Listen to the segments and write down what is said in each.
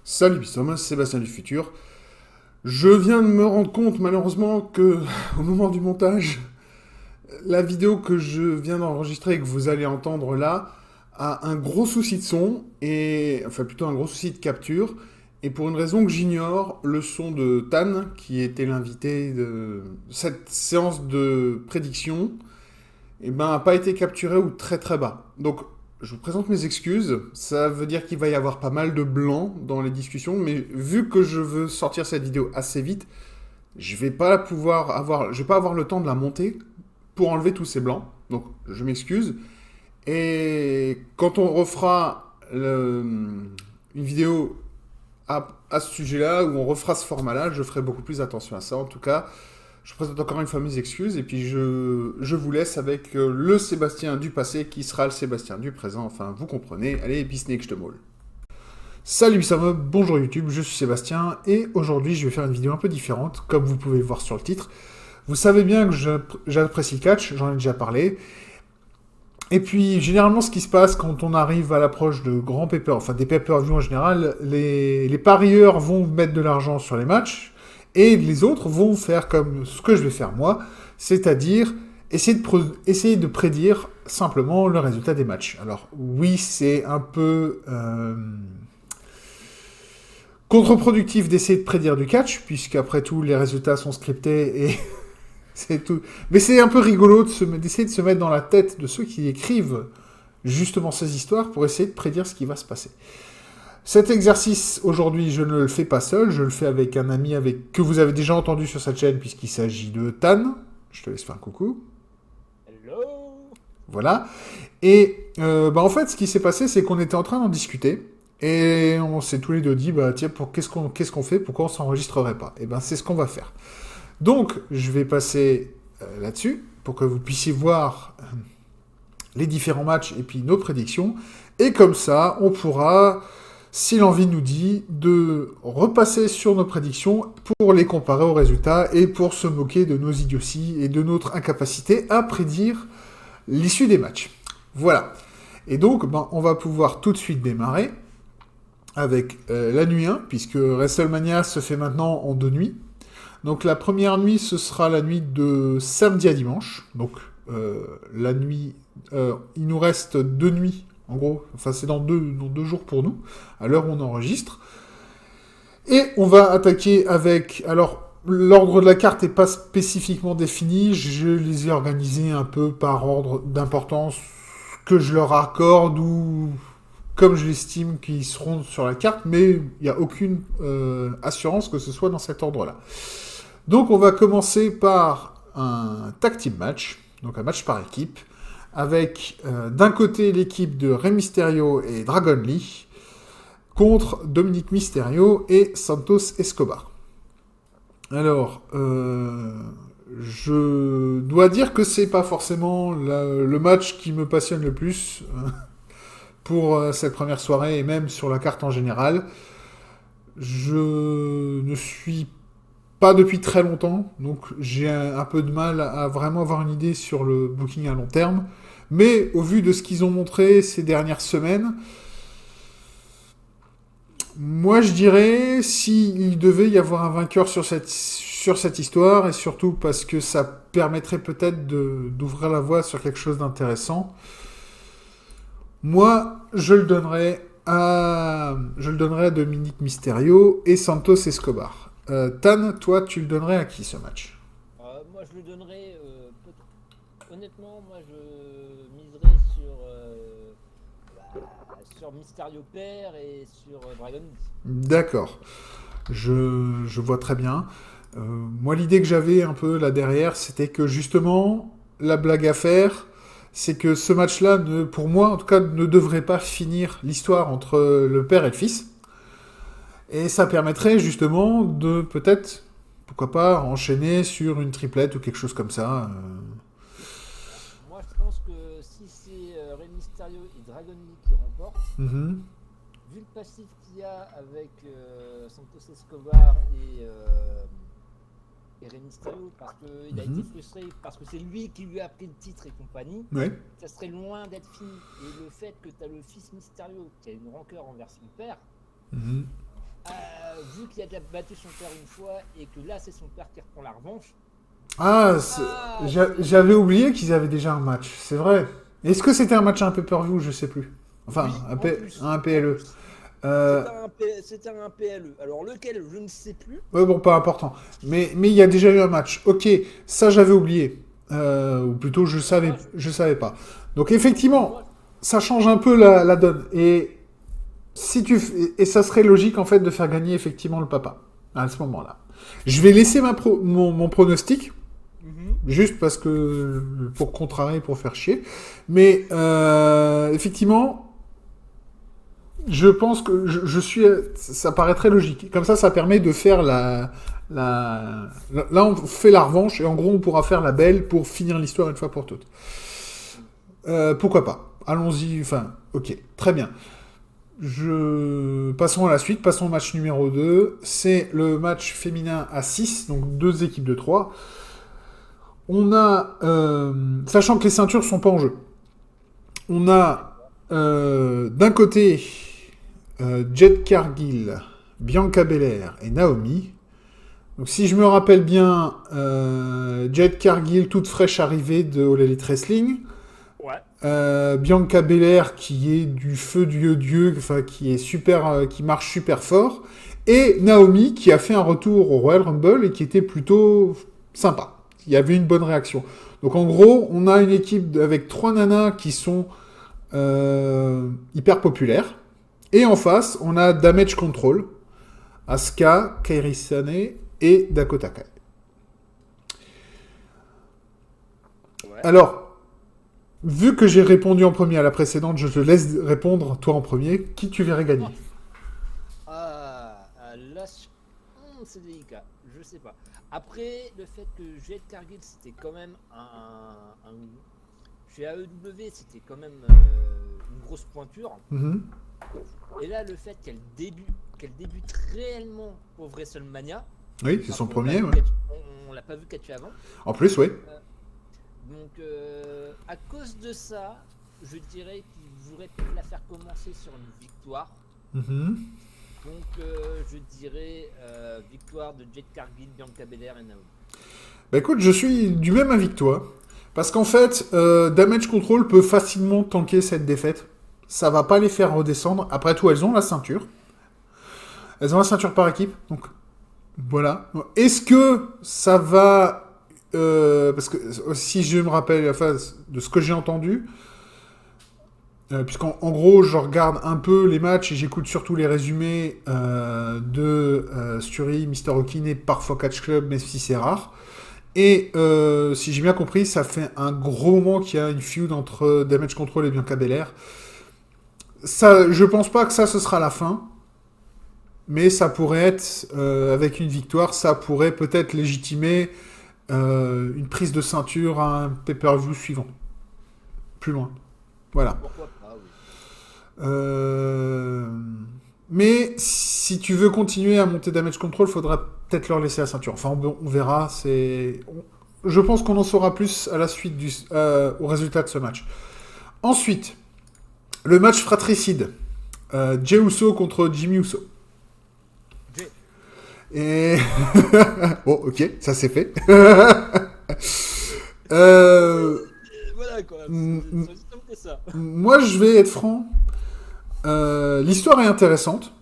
Salut Bissom, Sébastien du futur. Je viens de me rendre compte malheureusement que au moment du montage, la vidéo que je viens d'enregistrer et que vous allez entendre là a un gros souci de son, et enfin plutôt un gros souci de capture. Et pour une raison que j'ignore, le son de Tan, qui était l'invité de cette séance de prédiction, n'a pas été capturé ou très très bas. Donc je vous présente mes excuses. Ça veut dire qu'il va y avoir pas mal de blanc dans les discussions, mais vu que je veux sortir cette vidéo assez vite, je vais pas avoir le temps de la monter pour enlever tous ces blancs. Donc je m'excuse. Et quand on refera une vidéo à ce sujet-là, où on refera ce format-là, je ferai beaucoup plus attention à ça. En tout cas, je présente encore une fois mes excuses, et puis je vous laisse avec le Sébastien du passé qui sera le Sébastien du présent. Enfin, vous comprenez. Allez, Bisnake, je te moule. Salut Sam, bonjour YouTube, je suis Sébastien, et aujourd'hui je vais faire une vidéo un peu différente, comme vous pouvez voir sur le titre. Vous savez bien que j'apprécie le catch, j'en ai déjà parlé. Et puis, généralement, ce qui se passe quand on arrive à l'approche de grands enfin des pay-per-view en général, les parieurs vont mettre de l'argent sur les matchs, et les autres vont faire comme ce que je vais faire moi, c'est-à-dire essayer de prédire simplement le résultat des matchs. Alors, oui, c'est un peu contre-productif d'essayer de prédire du catch, puisqu'après tout, les résultats sont scriptés et c'est tout. Mais c'est un peu rigolo d'essayer de se mettre dans la tête de ceux qui écrivent justement ces histoires pour essayer de prédire ce qui va se passer. Cet exercice, aujourd'hui, je ne le fais pas seul, je le fais avec un ami que vous avez déjà entendu sur cette chaîne, puisqu'il s'agit de Tan. Je te laisse faire un coucou. Hello. Voilà. Et en fait, ce qui s'est passé, c'est qu'on était en train d'en discuter. Et on s'est tous les deux dit, bah tiens, qu'est-ce qu'on fait, pourquoi on s'enregistrerait pas? Et ben c'est ce qu'on va faire. Donc, je vais passer là-dessus pour que vous puissiez voir les différents matchs et puis nos prédictions. Et comme ça, on pourra, si l'envie nous dit, de repasser sur nos prédictions pour les comparer aux résultats et pour se moquer de nos idioties et de notre incapacité à prédire l'issue des matchs. Voilà. Et donc, on va pouvoir tout de suite démarrer avec la nuit 1, puisque WrestleMania se fait maintenant en 2 nuits. Donc la première nuit, ce sera la nuit de samedi à dimanche. Donc la nuit, il nous reste 2 nuits, en gros. Enfin, c'est dans deux jours pour nous, à l'heure où on enregistre. Et on va attaquer avec... Alors, l'ordre de la carte n'est pas spécifiquement défini. Je les ai organisés un peu par ordre d'importance que je leur accorde ou comme je l'estime qu'ils seront sur la carte, mais il n'y a aucune assurance que ce soit dans cet ordre-là. Donc on va commencer par un tag team match, donc un match par équipe, avec d'un côté l'équipe de Rey Mysterio et Dragon Lee, contre Dominic Mysterio et Santos Escobar. Alors, je dois dire que c'est pas forcément le match qui me passionne le plus pour cette première soirée et même sur la carte en général. Je ne suis pas depuis très longtemps, donc j'ai un peu de mal à vraiment avoir une idée sur le booking à long terme. Mais au vu de ce qu'ils ont montré ces dernières semaines, moi je dirais s'il devait y avoir un vainqueur sur cette histoire, et surtout parce que ça permettrait peut-être d'ouvrir la voie sur quelque chose d'intéressant, moi je le donnerais à Dominic Mysterio et Santos Escobar. Tan, toi, tu le donnerais à qui ce match? Moi, je le donnerais. Honnêtement, moi, je miserais sur Mysterio Père et sur Dragon Lee. D'accord, je vois très bien. Moi, l'idée que j'avais un peu là derrière, c'était que justement, la blague à faire, c'est que ce match-là, pour moi, en tout cas, ne devrait pas finir l'histoire entre le père et le fils. Et ça permettrait justement de peut-être, pourquoi pas, enchaîner sur une triplette ou quelque chose comme ça. Moi, je pense que si c'est Rey Mysterio et Dragon Lee qui remportent, Mhm, vu le passif qu'il y a avec Santos Escobar et Rey Mysterio, parce qu'il a été mhm. frustré, parce que c'est lui qui lui a pris le titre et compagnie, Ouais. ça serait loin d'être fini. Et le fait que tu as le fils Mysterio qui a une rancœur envers son père, Mhm. vu qu'il a déjà battu son père une fois et que là c'est son père qui reprend la revanche. Ah, j'avais oublié qu'ils avaient déjà un match, c'est vrai. Est-ce que c'était un match à un pay-per-view? Je sais plus. Enfin, Oui, un, en plus. un En PLE. plus. Euh, C'était un PLE. Alors lequel, je ne sais plus. ouais, bon, pas important. Mais il y a déjà eu un match. Ok, ça j'avais oublié. Ou plutôt, Moi, je savais pas. Donc moi, effectivement, ça change un peu la donne. Et si tu et ça serait logique en fait de faire gagner effectivement le papa à ce moment-là. Je vais laisser mon pronostic. Mhm. Juste parce que pour contrarier, pour faire chier. Mais effectivement, je pense que je suis. Ça paraît très logique. Comme ça permet de faire là, on fait la revanche et en gros, on pourra faire la belle pour finir l'histoire une fois pour toutes. Pourquoi pas? Allons-y. Enfin, ok, très bien. Passons à la suite. Passons au match numéro 2. C'est le match féminin à 6, donc 2 équipes de 3. On a, sachant que les ceintures sont pas en jeu, on a d'un côté Jade Cargill, Bianca Belair et Naomi. Donc si je me rappelle bien, Jade Cargill toute fraîche arrivée de All Elite Wrestling, Bianca Belair qui est du feu du dieu, enfin qui est super, qui marche super fort, et Naomi qui a fait un retour au Royal Rumble et qui était plutôt sympa. Il y avait une bonne réaction. Donc en gros, on a une équipe avec 3 nanas qui sont hyper populaires. Et en face, on a Damage Control, Asuka, Kairi Sane et Dakota Kai. Ouais. Alors, vu que j'ai répondu en premier à la précédente, je te laisse répondre toi en premier. Qui tu verrais gagner? Là, c'est délicat. Je sais pas. Après, le fait que Jade Cargill, c'était quand même chez AEW, c'était quand même une grosse pointure. Mm-hmm. Et là, le fait qu'elle débute réellement au WrestleMania. Oui, c'est son premier. Ouais. On l'a pas vu catcher avant. En plus, oui. Donc, à cause de ça, je dirais qu'il voudrait peut-être la faire commencer sur une victoire. Mm-hmm. Donc, je dirais victoire de Jade Cargill, Bianca Belair et Naomi. Bah écoute, je suis du même avis que toi. Parce qu'en fait, Damage Control peut facilement tanker cette défaite. Ça va pas les faire redescendre. Après tout, elles ont la ceinture. Elles ont la ceinture par équipe. Donc, voilà. Est-ce que ça va... parce que si je me rappelle enfin, de ce que j'ai entendu, puisqu'en gros, je regarde un peu les matchs et j'écoute surtout les résumés de Sturi, Mr. Hawking et parfois Catch Club, mais si c'est rare. Et si j'ai bien compris, ça fait un gros moment qu'il y a une feud entre Damage Control et Bianca Belair. Ça, je pense pas que ça, ce sera la fin. Mais ça pourrait être, avec une victoire, ça pourrait peut-être légitimer une prise de ceinture à un pay-per-view suivant. Plus loin. Voilà. Pourquoi pas, oui. Mais si tu veux continuer à monter Damage Control, faudra peut-être leur laisser la ceinture. Enfin, on verra. Je pense qu'on en saura plus à la suite au résultat de ce match. Ensuite, le match fratricide. Jey Uso contre Jimmy Uso. Et... bon, ok, ça c'est fait. Voilà quoi, c'est aussi simple que ça. Moi, je vais être franc. L'histoire est intéressante.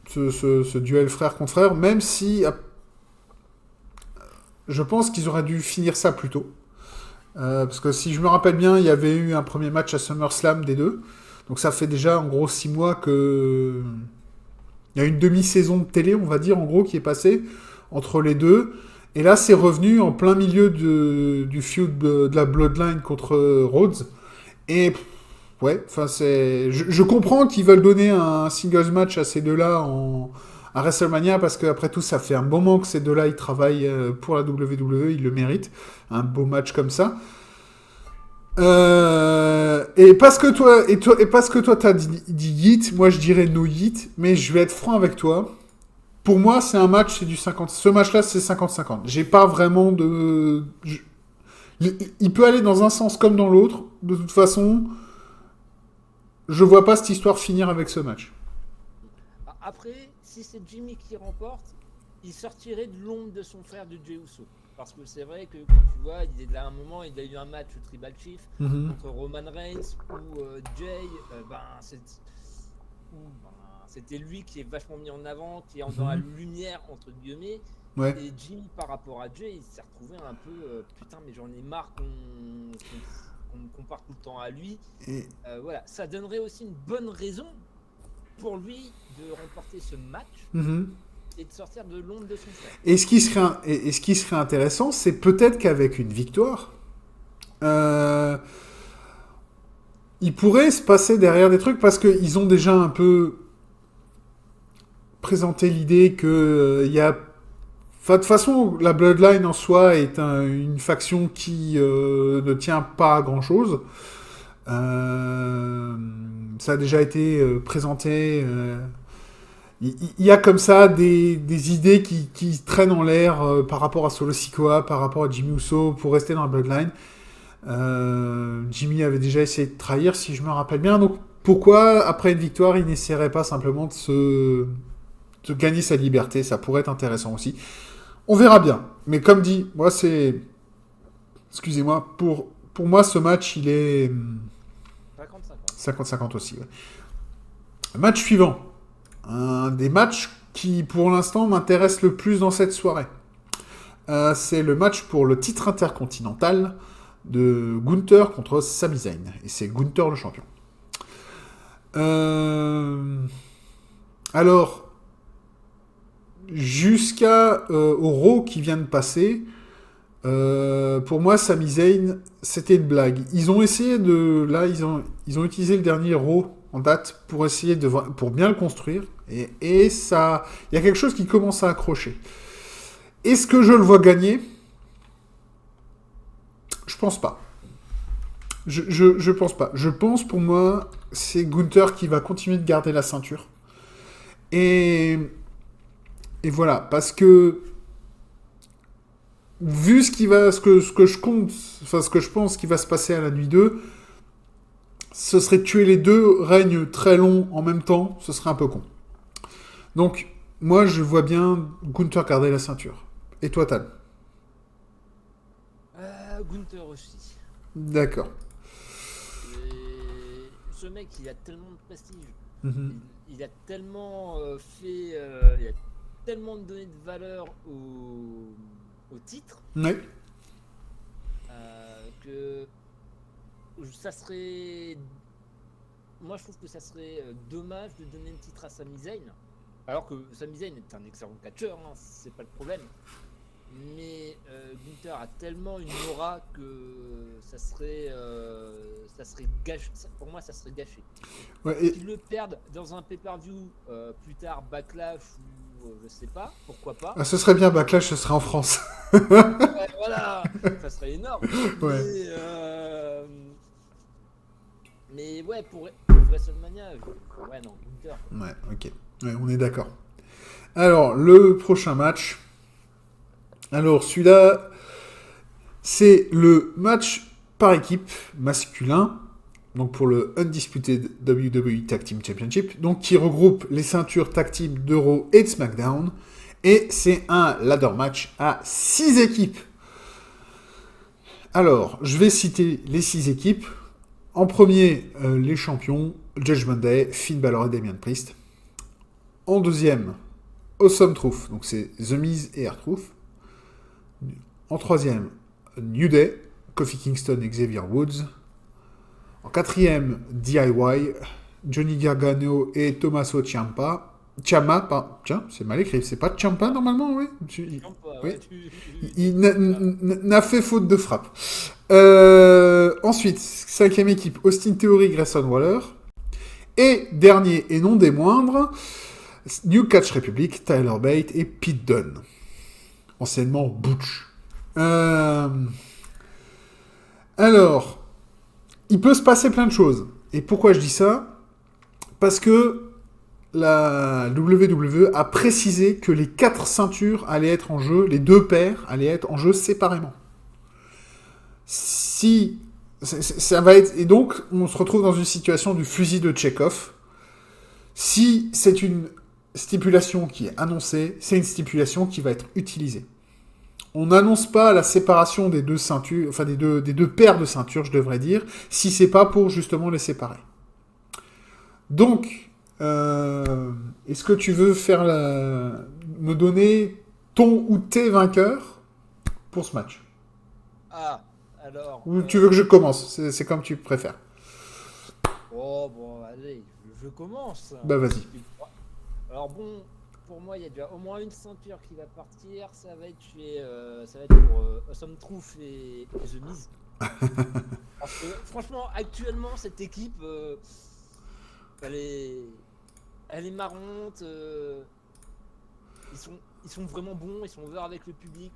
Ce duel frère contre frère, même si je pense qu'ils auraient dû finir ça plus tôt. Parce que si je me rappelle bien, il y avait eu un premier match à SummerSlam des deux. Donc ça fait déjà en gros 6 mois que... Il y a une demi-saison de télé, on va dire, en gros, qui est passée entre les deux. Et là, c'est revenu en plein milieu du feud de la Bloodline contre Rhodes. Et ouais, enfin c'est... Je comprends qu'ils veulent donner un singles match à ces deux-là à WrestleMania, parce qu'après tout, ça fait un bon moment que ces deux-là, ils travaillent pour la WWE, ils le méritent. Un beau match comme ça. Et parce que toi t'as dit Yeet, moi je dirais no Yeet, mais je vais être franc avec toi. Pour moi, c'est un match, c'est du 50. Ce match-là, c'est 50-50. J'ai pas vraiment de. Il peut aller dans un sens comme dans l'autre. De toute façon, je vois pas cette histoire finir avec ce match. Après, si c'est Jimmy qui remporte, il sortirait de l'ombre de son frère de Jey Uso. Parce que c'est vrai que quand tu vois, à un moment, il a eu un match au Tribal Chief contre Roman Reigns où Jay, c'était lui qui est vachement mis en avant, qui est dans la lumière, entre guillemets. Ouais. Et Jimmy, par rapport à Jay, il s'est retrouvé un peu putain, mais j'en ai marre qu'on me compare tout le temps à lui. Et... voilà, ça donnerait aussi une bonne raison pour lui de remporter ce match et de sortir de l'ombre de son frère. Et ce qui serait intéressant, c'est peut-être qu'avec une victoire, il pourrait se passer derrière des trucs parce qu'ils ont déjà un peu présenté l'idée que il y a... Enfin, de toute façon, la Bloodline en soi est une faction qui ne tient pas à grand-chose. Ça a déjà été présenté. Il y a comme ça des idées qui traînent en l'air par rapport à Solo Sikoa, par rapport à Jimmy Uso, pour rester dans la Bloodline. Jimmy avait déjà essayé de trahir, si je me rappelle bien. Donc, pourquoi, après une victoire, il n'essaierait pas simplement de gagner sa liberté? Ça pourrait être intéressant aussi. On verra bien. Mais comme dit, moi, c'est... Excusez-moi, pour moi, ce match, il est... 50-50 aussi, ouais. Match suivant. Un des matchs qui, pour l'instant, m'intéresse le plus dans cette soirée. C'est le match pour le titre intercontinental de Gunther contre Sami Zayn. Et c'est Gunther le champion. Alors... Jusqu'à au Raw qui vient de passer, pour moi, Sami Zayn, c'était une blague. Ils ont essayé de... Là, ils ont utilisé le dernier Raw en date pour essayer pour bien le construire. Et ça... Il y a quelque chose qui commence à accrocher. Est-ce que je le vois gagner? Je pense pas. Je pense pas. Je pense, pour moi, c'est Gunther qui va continuer de garder la ceinture. Et voilà, parce que vu ce que je pense qui va se passer à la nuit 2, ce serait tuer les deux règnes très longs en même temps, ce serait un peu con. Donc, moi, je vois bien Gunther garder la ceinture. Et toi, Tal? Gunther aussi. D'accord. Et ce mec, il a tellement de prestige. Il a tellement fait... il a tellement donné de valeur au titre que ça serait... Moi, je trouve que ça serait dommage de donner le titre à Sami Zayn. Alors que Sami Zayn est un excellent catcheur, hein, c'est pas le problème. Mais Gunther a tellement une aura que ça serait gâché. Pour moi, ça serait gâché. Ouais, qu'ils le perdent dans un pay-per-view plus tard, Backlash ou je sais pas, pourquoi pas. Ah, ce serait bien, Backlash, ce serait en France. Ouais, voilà, ça serait énorme. Ouais. Mais ouais, pour WrestleMania, ouais, non, Gunther. Ouais, ok. Ouais, on est d'accord. Alors, le prochain match. Alors, celui-là, c'est le match par équipe masculin, donc pour le Undisputed WWE Tag Team Championship, donc qui regroupe les ceintures Tag Team de Raw et de SmackDown, et c'est un ladder match à 6 équipes. Alors, je vais citer les 6 équipes. En premier, les champions, Judgment Day, Finn Balor et Damian Priest. En deuxième, Awesome Truth, donc c'est The Miz et R-Truth. En troisième, New Day, Kofi Kingston et Xavier Woods. En quatrième, DIY, Johnny Gargano et Tommaso Ciampa. Tiens, c'est mal écrit. C'est pas Ciampa normalement, oui. Il n'a fait faute de frappe. Ensuite, cinquième équipe, Austin Theory, Grayson Waller. Et dernier et non des moindres, New Catch Republic, Tyler Bate et Pete Dunne. Anciennement Butch. Alors, il peut se passer plein de choses. Et pourquoi je dis ça? Parce que la WWE a précisé que les 4 ceintures allaient être en jeu, les 2 paires allaient être en jeu séparément. Si ça va être, et donc on se retrouve dans une situation du fusil de Tchekhov. Si stipulation qui est annoncée, c'est une stipulation qui va être utilisée. On n'annonce pas la séparation des deux ceintures, enfin des deux paires de ceintures, je devrais dire, si c'est pas pour justement les séparer. Donc, est-ce que tu veux me donner ton ou tes vainqueurs pour ce match? Ah, alors. Ou tu veux que je commence? C'est comme tu préfères. Oh, bon, allez, je commence. Bah, vas-y. Alors, bon, pour moi, il y a déjà au moins une ceinture qui va partir. Ça va être pour Awesome Truth et The Miz. Parce que, franchement, actuellement, cette équipe, elle est marrante. Ils sont vraiment bons, ils sont ouverts avec le public.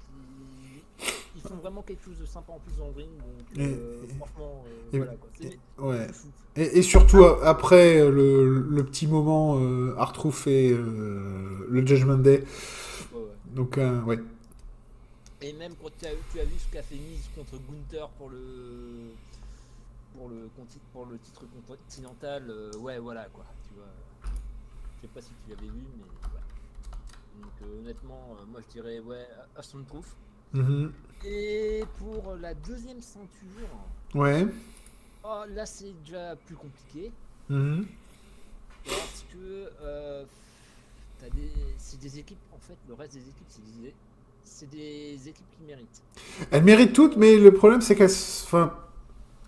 Ils font vraiment quelque chose de sympa en plus dans le ring. Donc, franchement, voilà quoi. Ouais. Et surtout après le petit moment R-Truth et le Judgment Day. Ouais. Donc, ouais. Et même quand tu as vu ce qu'a fait Miz contre Gunther pour le titre continental, ouais, voilà quoi. Tu vois, je sais pas si tu l'avais vu, mais ouais. Donc, honnêtement, moi je dirais, ouais, Awesome Truth. Mm-hmm. Et pour la deuxième ceinture, ouais. Oh, là c'est déjà plus compliqué. Mm-hmm. Parce que c'est des équipes, en fait, le reste des équipes, c'est des équipes qui méritent. Elles méritent toutes, mais le problème c'est qu'elles... Enfin...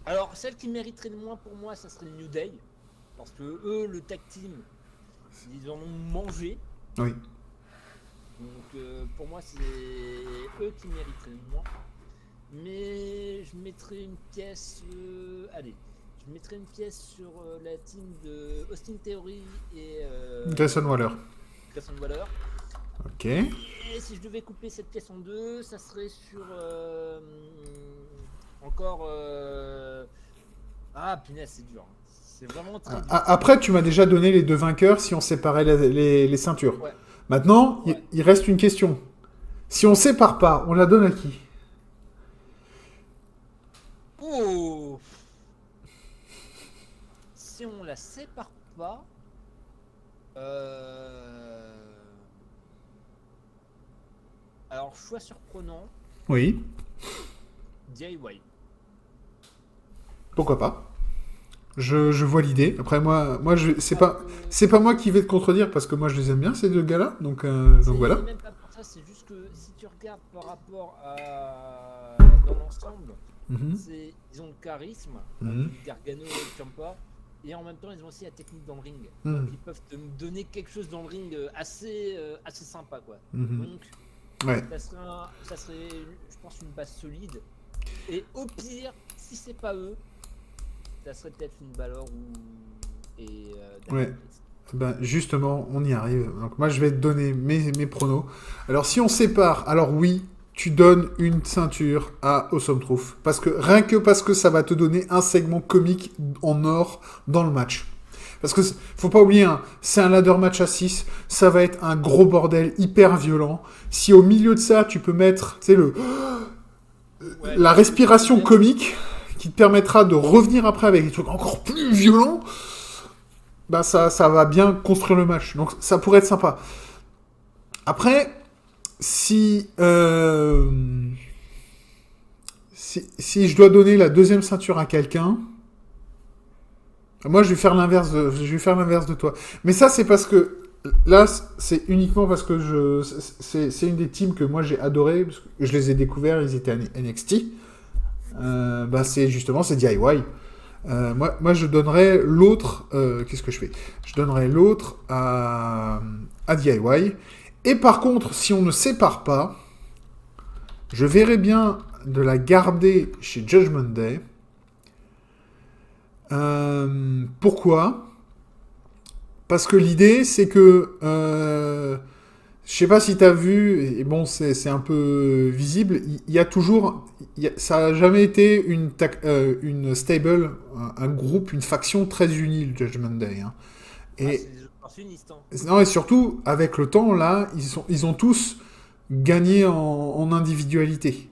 Alors, celle qui mériterait le moins pour moi, ça serait le New Day. Parce que eux, le tag team, ils en ont mangé. Oui. Donc, pour moi, c'est eux qui mériteraient le moins. Mais je mettrais une pièce... allez, je mettrais une pièce sur la team de Austin Theory et... Grayson Waller. Grayson Waller. Ok. Et si je devais couper cette pièce en deux, ça serait sur... encore... Ah, punaise, c'est dur. C'est vraiment très dur. Après, tu m'as déjà donné les deux vainqueurs si on séparait les ceintures. Ouais. Maintenant, ouais. Il reste une question. Si on sépare pas, on la donne à qui? Oh, si on la sépare pas, alors choix surprenant. Oui. DIY. Pourquoi pas? Je vois l'idée. Après moi c'est pas moi qui vais te contredire parce que moi je les aime bien ces deux gars-là. Donc voilà. Même pas pour ça, c'est juste que si tu regardes par rapport à dans l'ensemble, ils ont le charisme, Gargano et Ciampa, et en même temps ils ont aussi la technique dans le ring. Donc ils peuvent te donner quelque chose dans le ring assez sympa quoi. Donc ouais. ça serait je pense une base solide. Et au pire, si c'est pas eux, ça serait peut-être Finn Balor ou ouais. Ben justement, on y arrive. Donc moi je vais te donner mes pronos. Alors si on sépare, alors oui, tu donnes une ceinture à Awesome Truth parce que ça va te donner un segment comique en or dans le match. Parce que faut pas oublier, hein, c'est un ladder match à 6, ça va être un gros bordel hyper violent. Si au milieu de ça, tu peux mettre, tu sais la respiration comique qui te permettra de revenir après avec des trucs encore plus violents, bah ça va bien construire le match. Donc ça pourrait être sympa. Après, si je dois donner la deuxième ceinture à quelqu'un, moi je vais faire l'inverse de toi. Mais ça c'est parce que là c'est uniquement parce que c'est une des teams que moi j'ai adoré, parce que je les ai découverts, ils étaient à NXT. C'est DIY. Moi, je donnerais l'autre. Qu'est-ce que je fais? Je donnerais l'autre à DIY. Et par contre, si on ne sépare pas, je verrais bien de la garder chez Judgment Day. Pourquoi? Parce que l'idée, c'est que je sais pas si tu as vu, et bon, c'est un peu visible, il y a toujours... ça n'a jamais été une stable, un groupe, une faction très unie, le Judgment Day. Hein. Et, non, et surtout, avec le temps, là, ils ont tous gagné en individualité.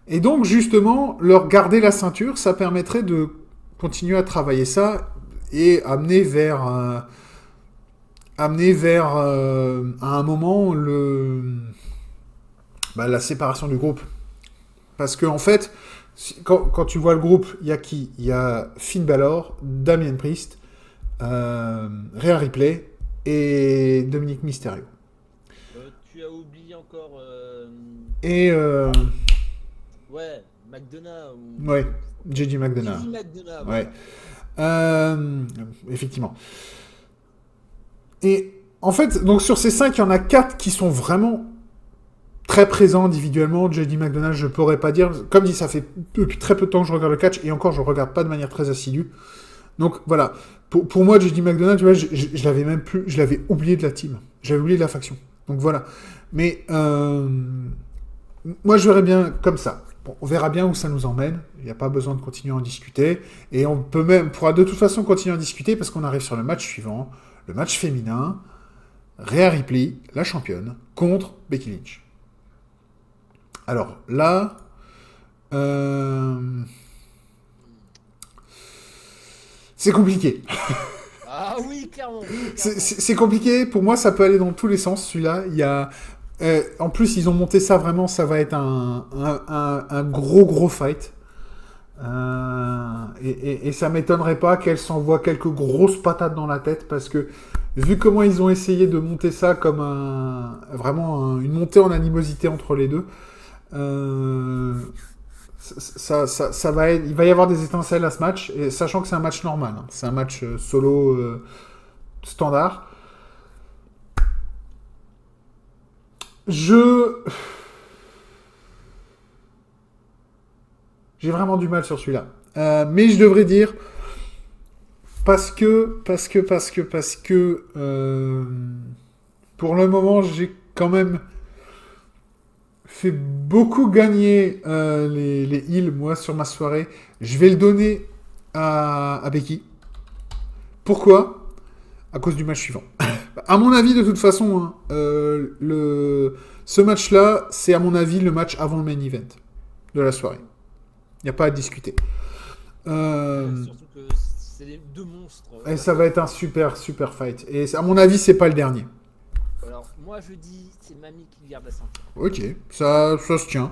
Et donc, justement, leur garder la ceinture, ça permettrait de continuer à travailler ça et amener vers... amener vers, à un moment, la séparation du groupe. Parce que, en fait, quand tu vois le groupe, il y a qui? Il y a Finn Balor, Damien Priest, Rhea Ripley et Dominic Mysterio. Tu as oublié encore. Et Ouais, McDonough. ouais, JD McDonough. JD McDonough. Ouais. Effectivement. Et en fait, donc sur ces 5, il y en a 4 qui sont vraiment très présents individuellement. JD McDonough, je pourrais pas dire. Comme dit, ça fait depuis très peu de temps que je regarde le catch, et encore, je regarde pas de manière très assidue. Donc voilà. Pour moi, JD McDonough, tu vois, je l'avais même plus, je l'avais oublié de la team. J'avais oublié de la faction. Donc voilà. Mais moi, je verrais bien comme ça. Bon, on verra bien où ça nous emmène. Il n'y a pas besoin de continuer à en discuter. Et on pourra de toute façon continuer à en discuter parce qu'on arrive sur le match suivant. Le match féminin. Rhea Ripley, la championne, contre Becky Lynch. Alors là... c'est compliqué. Ah oui, clairement. C'est compliqué. Pour moi, ça peut aller dans tous les sens, celui-là. Il y a... en plus, ils ont monté ça vraiment, ça va être un gros fight. Et ça m'étonnerait pas qu'elle s'envoie quelques grosses patates dans la tête, parce que vu comment ils ont essayé de monter ça comme une montée en animosité entre les deux, ça va être, il va y avoir des étincelles à ce match, et sachant que c'est un match normal, hein. C'est un match solo standard. J'ai vraiment du mal sur celui-là. Mais je devrais dire, parce que pour le moment, j'ai quand même fait beaucoup gagner les heals, moi, sur ma soirée. Je vais le donner à Becky. Pourquoi ? À cause du match suivant. À mon avis, de toute façon, hein, ce match-là, c'est à mon avis le match avant le main event de la soirée. Il n'y a pas à discuter. Surtout que c'est les deux monstres. Et ça va être un super fight. Et à mon avis, c'est pas le dernier. Alors, moi je dis, c'est Mamie qui garde la ceinture. Ok, ça se tient.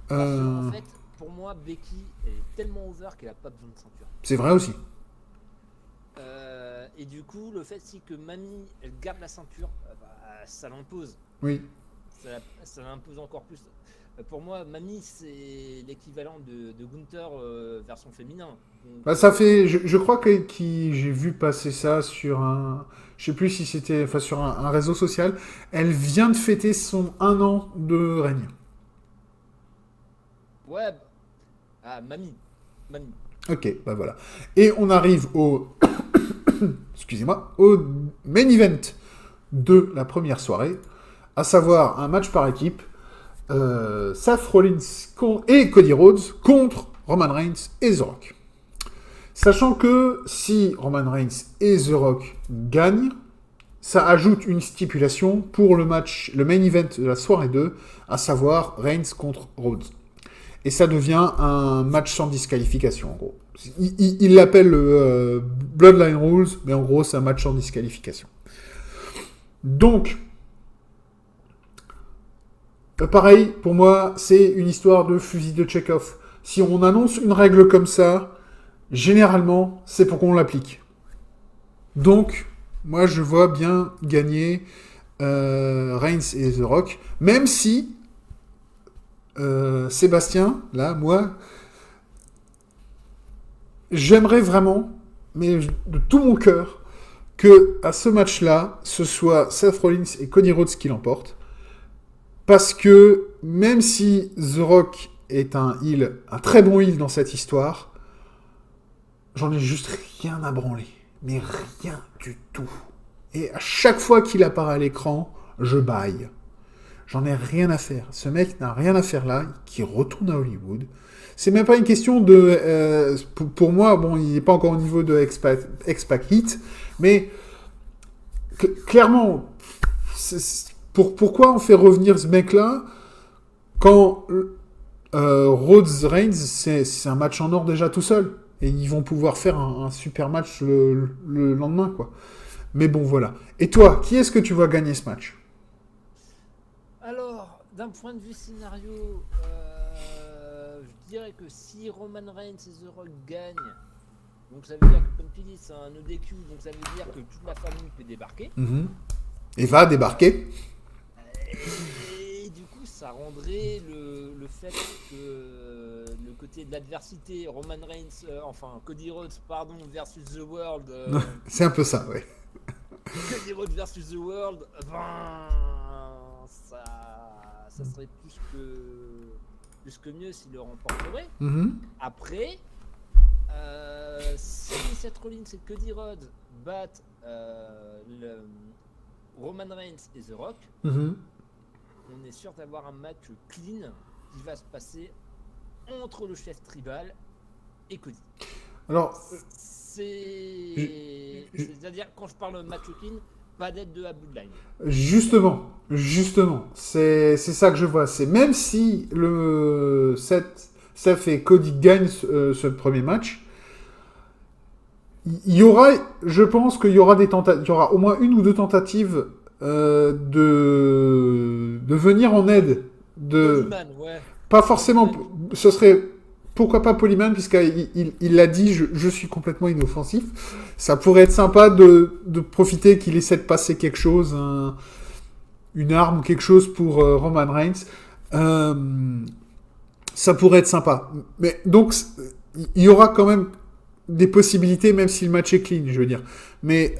En fait, pour moi, Becky est tellement over qu'elle a pas besoin de ceinture. C'est vrai aussi. Et du coup, le fait c'est que Mamie, elle garde la ceinture, ça l'impose. Oui. Ça l'impose encore plus. Pour moi, Mamie, c'est l'équivalent de Gunther version féminin. Donc, Bah, ça fait, je crois que j'ai vu passer ça sur je sais plus si c'était, enfin sur un réseau social. Elle vient de fêter son 1 an de règne. ouais. Mamie. Ok, bah voilà. Et on arrive excusez-moi, au main event de la première soirée, à savoir un match par équipe. Seth Rollins et Cody Rhodes contre Roman Reigns et The Rock. Sachant que si Roman Reigns et The Rock gagnent, ça ajoute une stipulation pour le match, le main event de la soirée 2, à savoir Reigns contre Rhodes. Et ça devient un match sans disqualification, en gros. Il l'appelle le Bloodline Rules, mais en gros, c'est un match sans disqualification. Donc, pareil, pour moi, c'est une histoire de fusil de Chekhov. Si on annonce une règle comme ça, généralement, c'est pour qu'on l'applique. Donc, moi, je vois bien gagner Reigns et The Rock, même si Sébastien, là, moi, j'aimerais vraiment, mais de tout mon cœur, que à ce match-là, ce soit Seth Rollins et Cody Rhodes qui l'emportent. Parce que même si The Rock est un très bon heel dans cette histoire, j'en ai juste rien à branler. Mais rien du tout. Et à chaque fois qu'il apparaît à l'écran, je baille. J'en ai rien à faire. Ce mec n'a rien à faire là, qui retourne à Hollywood. C'est même pas une question de... pour moi, bon, il n'est pas encore au niveau de X-Pac Hit, mais clairement... Pourquoi on fait revenir ce mec-là quand Rhodes Reigns, c'est un match en or déjà tout seul. Et ils vont pouvoir faire un super match le lendemain, quoi. Mais bon, voilà. Et toi, qui est-ce que tu vois gagner ce match? Alors, d'un point de vue scénario, je dirais que si Roman Reigns et The Rock gagnent, donc ça veut dire que, comme tu dis, c'est un ODQ, donc ça veut dire que toute la famille peut débarquer. Mhm. Et va débarquer. Et du coup, ça rendrait le fait que le côté de l'adversité, Roman Reigns, enfin Cody Rhodes, pardon, versus The World, C'est un peu ça, ouais. Cody Rhodes versus The World, ben, ça serait plus que mieux s'il le remporterait. Mhm. Après, si Seth Rollins et Cody Rhodes battent Roman Reigns et The Rock, Mhm. on est sûr d'avoir un match clean qui va se passer entre le chef tribal et Cody. Alors, C'est-à-dire, quand je parle de match clean, pas d'aide de la Bloodline. justement, c'est ça que je vois. C'est même si Seth et Cody gagnent ce premier match, il y aura, je pense qu'il y aura il y aura au moins une ou deux tentatives de venir en aide. Polyman, ouais. Pas forcément, ce serait pourquoi pas Polyman, puisqu'il l'a dit, je suis complètement inoffensif. Ça pourrait être sympa de profiter qu'il essaie de passer quelque chose, une arme, quelque chose pour Roman Reigns. Ça pourrait être sympa. Mais donc, il y aura quand même des possibilités, même si le match est clean, je veux dire. Mais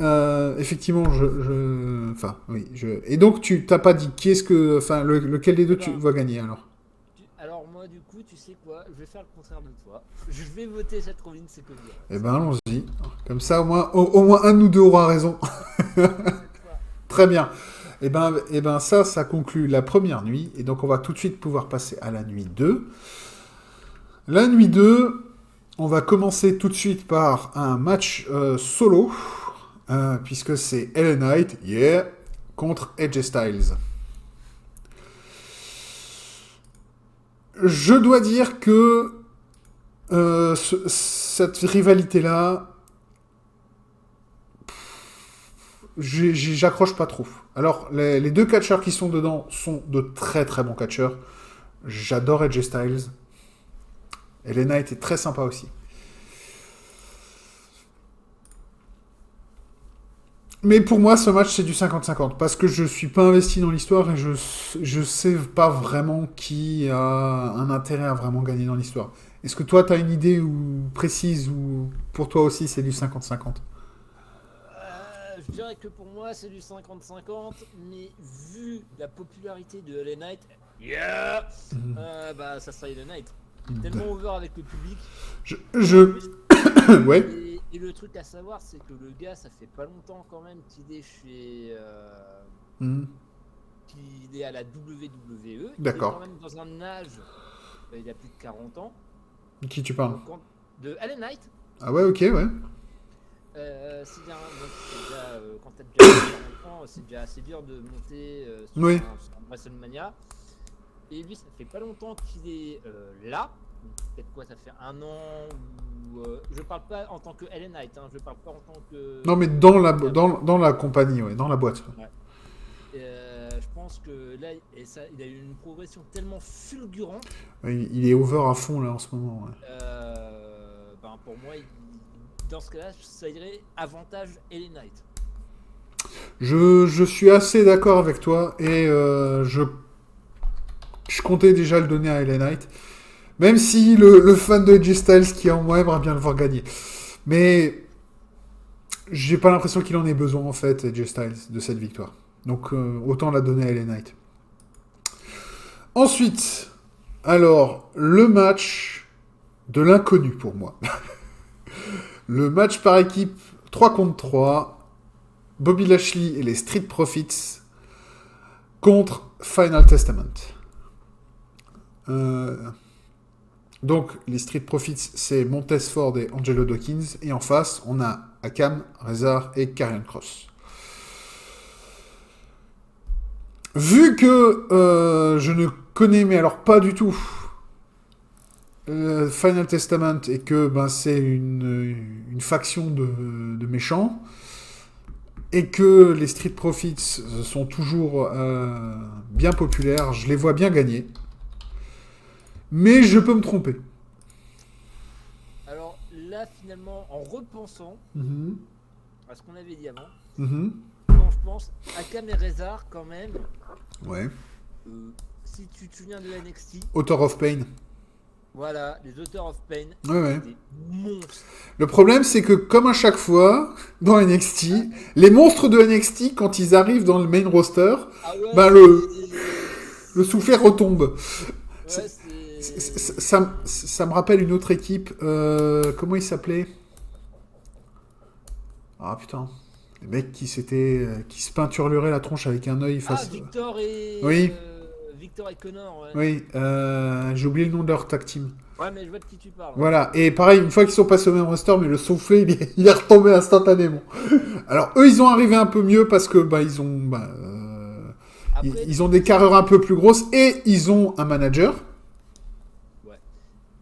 effectivement, enfin, oui. Et donc, tu t'as pas dit qui est-ce que, enfin, lequel des deux tu vas gagner alors? Alors moi, du coup, tu sais quoi, je vais faire le contraire de toi. Je vais voter cette Rollins et Cody. Eh ben, allons-y. Comme ça, au moins un de nous deux aura raison. Très bien. Eh ben, ça conclut la première nuit. Et donc, on va tout de suite pouvoir passer à la nuit 2. La nuit 2, on va commencer tout de suite par un match solo, puisque c'est LA Knight, contre AJ Styles. Je dois dire que cette rivalité-là, j'accroche pas trop. Alors, les deux catcheurs qui sont dedans sont de très très bons catcheurs. J'adore AJ Styles. Et LA Knight est très sympa aussi. Mais pour moi, ce match, c'est du 50-50. Parce que je suis pas investi dans l'histoire et je sais pas vraiment qui a un intérêt à vraiment gagner dans l'histoire. Est-ce que toi, tu as une idée précise ou pour toi aussi, c'est du 50-50? Je dirais que pour moi, c'est du 50-50, mais vu la popularité de LA Knight, bah ça sera LA Knight. Tellement over avec le public. Ouais. Et le truc à savoir, c'est que le gars, ça fait pas longtemps quand même qu'il est qu'il est à la WWE. D'accord. Il est quand même dans un âge, il a plus de 40 ans. Qui tu parles? De LA Knight. Ah ouais, ok, ouais. C'est bien, quand t'as déjà 40 ans, c'est déjà assez dur de monter sur un WrestleMania. Et lui, ça fait pas longtemps qu'il est là. Peut-être quoi, ça fait un an ou. Je parle pas en tant que LA Knight, hein, je parle pas en tant que. Non, mais dans la compagnie, ouais, dans la boîte. Ouais. Je pense que là, il a eu une progression tellement fulgurante. Il est over à fond là en ce moment. Ouais. Pour moi, dans ce cas-là, ça irait avantage LA Knight. Je suis assez d'accord avec toi et je comptais déjà le donner à LA Knight. Même si le fan de AJ Styles qui est en moi aimerait bien le voir gagner. Mais j'ai pas l'impression qu'il en ait besoin en fait, AJ Styles, de cette victoire. Donc autant la donner à LA Knight. Ensuite, alors, le match de l'inconnu pour moi. Le match par équipe 3 contre 3. Bobby Lashley et les Street Profits contre Final Testament. Donc, les Street Profits, c'est Montez Ford et Angelo Dawkins. Et en face, on a Akam, Rezar et Karrion Kross. Vu que je ne connais, mais alors pas du tout, Final Testament et que c'est une faction de méchants, et que les Street Profits sont toujours bien populaires, je les vois bien gagner. Mais je peux me tromper. Alors là, finalement, en repensant à ce qu'on avait dit avant, quand je pense à Akam et Rezar, quand même, Ouais. si tu te souviens de NXT, Author of Pain. voilà, les Authors of Pain, Ouais. des monstres. Le problème, c'est que, comme à chaque fois, dans NXT, les monstres de NXT, quand ils arrivent dans le main roster, Ouais, le soufflet retombe. ouais, Ça me rappelle une autre équipe. Comment il s'appelait? Ah putain. Les mecs qui se peinturluraient la tronche avec un œil face. Victor et... Oui. Victor et Connor, ouais. Oui. J'ai oublié le nom de leur tag team. Ouais, mais je vois de qui tu parles. Voilà. Et pareil, une fois qu'ils sont passés au même roster, mais le soufflet, il est retombé instantanément. Alors, eux, ils ont arrivé un peu mieux parce que, ils ont des carrures un peu plus grosses et ils ont un manager. Ouais.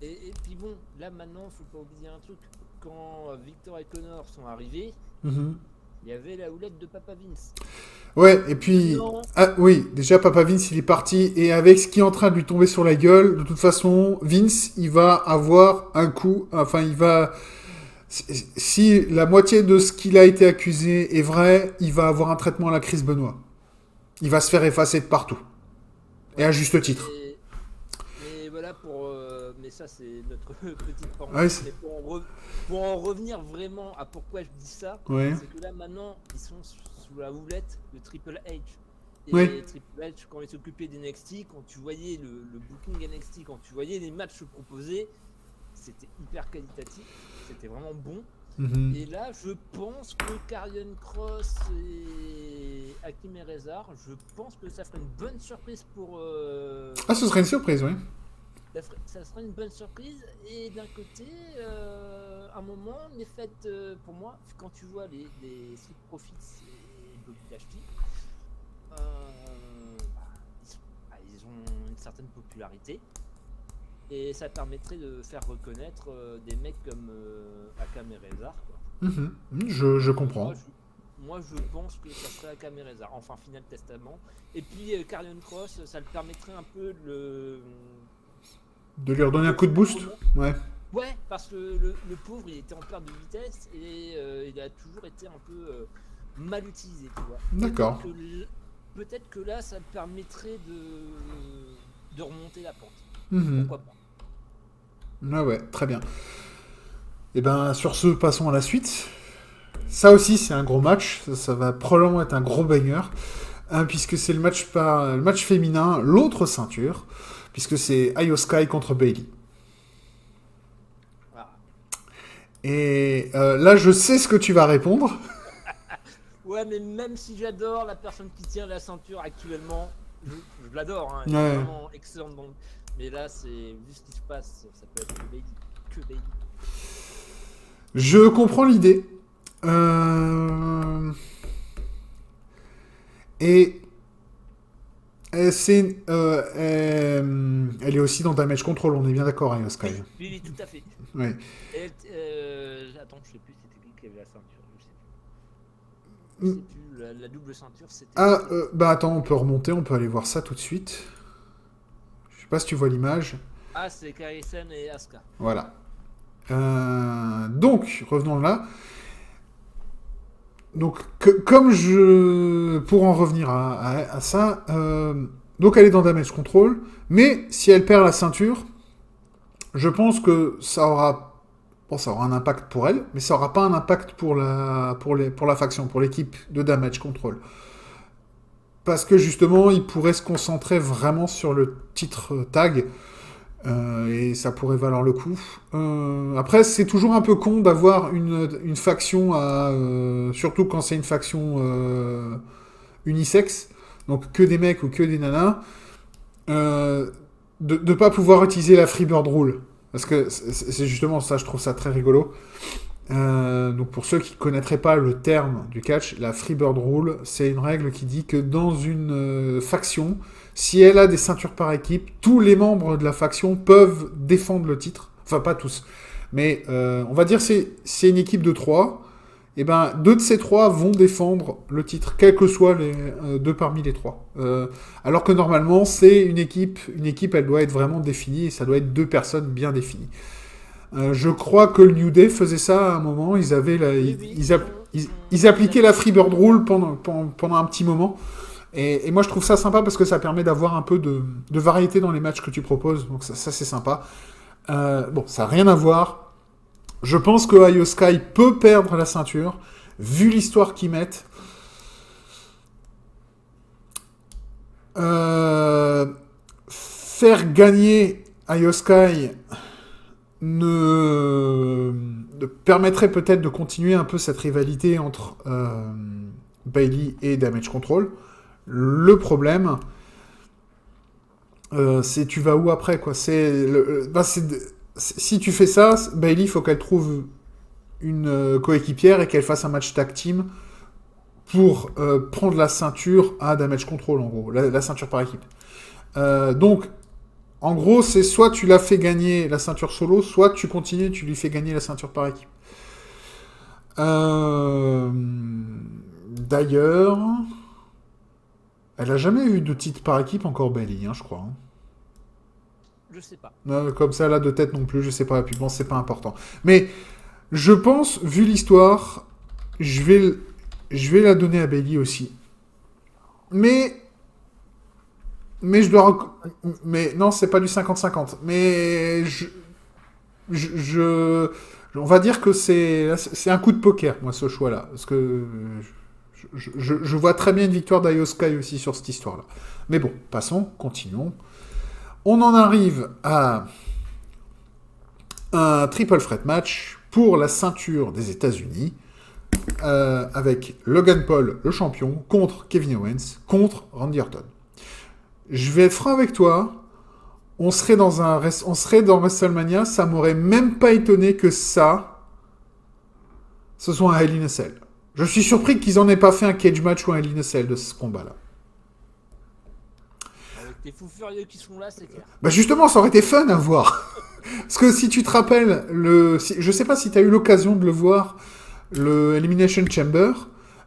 Et puis bon, là maintenant, faut pas oublier un truc. Quand Victor et Connor sont arrivés, il y avait la houlette de Papa Vince. Ouais, et puis... Ah, oui, déjà, Papa Vince, il est parti. Et avec ce qui est en train de lui tomber sur la gueule, de toute façon, Vince, il va avoir un coup... Enfin, il va... Si la moitié de ce qu'il a été accusé est vrai, il va avoir un traitement à la Chris Benoit. Il va se faire effacer de partout. Ouais, et à juste titre. Mais voilà, mais ça, c'est notre petite parenthèse. Ouais, pour en revenir vraiment à pourquoi je dis ça, c'est que là, maintenant, ils sont sous la houlette de Triple H. Et Triple H, quand il s'occupait d'NXT, quand tu voyais le booking NXT, quand tu voyais les matchs proposés, c'était hyper qualitatif, c'était vraiment bon. Et là, je pense que Karrion Kross et Hakim et Rezar, je pense que ça ferait une bonne surprise pour... Ah, ce serait une surprise, oui. Ça serait une bonne surprise. Et d'un côté, à un moment, les fêtes, pour moi, quand tu vois les Street Profits et Bobby Lashley, ils ont une certaine popularité. Et ça permettrait de faire reconnaître des mecs comme Akam et Rezar. Je comprends. Moi, je pense que ça serait Akam et Rezar. Enfin, Final Testament. Et puis, Karrion Kross, ça le permettrait un peu de lui redonner un coup de boost. Ouais, parce que le pauvre, il était en perte de vitesse et il a toujours été un peu mal utilisé, tu vois. D'accord. Peut-être que là, ça le permettrait de remonter la pente. Pourquoi pas. Ouais, très bien. Et ben, sur ce, passons à la suite. Ça aussi, c'est un gros match. Ça va probablement être un gros banger. Puisque c'est le match féminin, l'autre ceinture. Puisque c'est Io Sky contre Bayley. Et là, je sais ce que tu vas répondre. Ouais, mais même si j'adore la personne qui tient la ceinture actuellement, je l'adore. Elle est vraiment excellente. Mais là, c'est vu ce qui se passe, ça peut être que Bayley. Je comprends l'idée. Et c'est, elle est aussi dans Damage Control, on est bien d'accord, Io Sky. Oui, tout à fait. Ouais. Attends, je sais plus, c'était qui avait la ceinture. Je sais plus, la double ceinture, c'était... Attends, on peut remonter, on peut aller voir ça tout de suite. Je sais pas si tu vois l'image. Ah, c'est Kairi Sane et Asuka. Voilà. Donc, revenons là. Donc, pour en revenir à ça, donc elle est dans Damage Control, mais si elle perd la ceinture, je pense que ça aura un impact pour elle, mais ça aura pas un impact pour la faction, pour l'équipe de Damage Control. Parce que justement, il pourrait se concentrer vraiment sur le titre tag, et ça pourrait valoir le coup. Après, c'est toujours un peu con d'avoir une faction, surtout quand c'est une faction unisexe, donc que des mecs ou que des nanas, de ne pas pouvoir utiliser la Freebird Rule. Parce que c'est justement ça, je trouve ça très rigolo. Donc pour ceux qui ne connaîtraient pas le terme du catch, la Freebird Rule, c'est une règle qui dit que dans une faction, si elle a des ceintures par équipe, tous les membres de la faction peuvent défendre le titre. Enfin, pas tous. Mais on va dire c'est une équipe de 3. et ben 2 de ces 3 vont défendre le titre, quels que soient les 2 parmi les 3. Alors que normalement, c'est une équipe, elle doit être vraiment définie, et ça doit être 2 personnes bien définies. Je crois que le New Day faisait ça à un moment, ils appliquaient la Freebird Rule pendant un petit moment. Et moi, je trouve ça sympa parce que ça permet d'avoir un peu de variété dans les matchs que tu proposes. Donc ça c'est sympa. Bon, ça n'a rien à voir. Je pense que Io Sky peut perdre la ceinture, vu l'histoire qu'ils mettent. Faire gagner Io Sky ne permettrait peut-être de continuer un peu cette rivalité entre Bayley et Damage Control. Le problème, c'est tu vas où après, quoi. Si tu fais ça, Bayley, il faut qu'elle trouve une coéquipière et qu'elle fasse un match tag team pour prendre la ceinture à Damage Control, en gros, la ceinture par équipe. Donc, en gros, c'est soit tu la fais gagner la ceinture solo, soit tu continues, tu lui fais gagner la ceinture par équipe. D'ailleurs, elle a jamais eu de titre par équipe encore, Bayley, je crois. Je sais pas. Comme ça, là, de tête non plus, je sais pas. Et puis bon, c'est pas important. Mais je pense, vu l'histoire, je vais la donner à Bayley aussi. Mais je dois... Mais non, c'est pas du 50-50. Mais on va dire que c'est un coup de poker, moi, ce choix-là. Parce que je vois très bien une victoire d'Io Sky aussi sur cette histoire-là. Mais bon, passons, continuons. On en arrive à un triple threat match pour la ceinture des États-Unis, avec Logan Paul, le champion, contre Kevin Owens, contre Randy Orton. Je vais être franc avec toi, on serait dans WrestleMania, ça m'aurait même pas étonné que ce soit un Hell in a Cell. Je suis surpris qu'ils en aient pas fait un cage match ou un Hell in a Cell de ce combat-là. Avec les fous furieux qui sont là, c'est clair. Bah justement, ça aurait été fun à voir. Parce que si tu te rappelles, je sais pas si tu as eu l'occasion de le voir, le Elimination Chamber,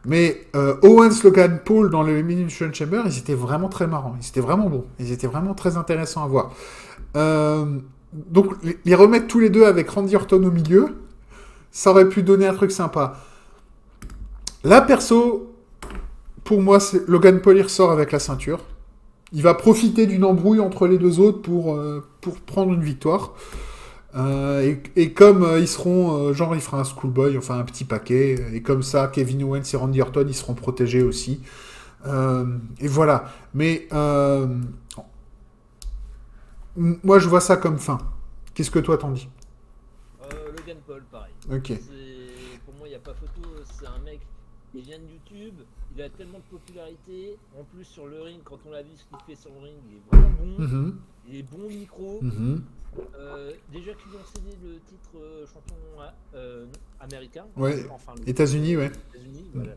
mais Owens, Logan Paul dans le Elimination Chamber, ils étaient vraiment très marrants, ils étaient vraiment bons, ils étaient vraiment très intéressants à voir. Donc les remettre tous les deux avec Randy Orton au milieu, ça aurait pu donner un truc sympa. Là, perso, pour moi, Logan Paul, il ressort avec la ceinture. Il va profiter d'une embrouille entre les deux autres pour prendre une victoire. Et comme ils seront... genre, il fera un schoolboy, enfin un petit paquet. Et comme ça, Kevin Owens et Randy Orton, ils seront protégés aussi. Et voilà. Mais... moi, je vois ça comme fin. Qu'est-ce que toi, t'en dis ? Logan Paul, pareil. Ok. Pour moi, il n'y a pas photo. C'est un mec qui vient de YouTube. Il a tellement de popularité. En plus, sur le ring, quand on l'a vu ce qu'il fait sur le ring, il est vraiment bon. Mm-hmm. Il est bon micro. Mm-hmm. Déjà qu'ils ont cédé le titre champion américain. Ouais. Enfin, États-Unis, ouais. États-Unis, voilà.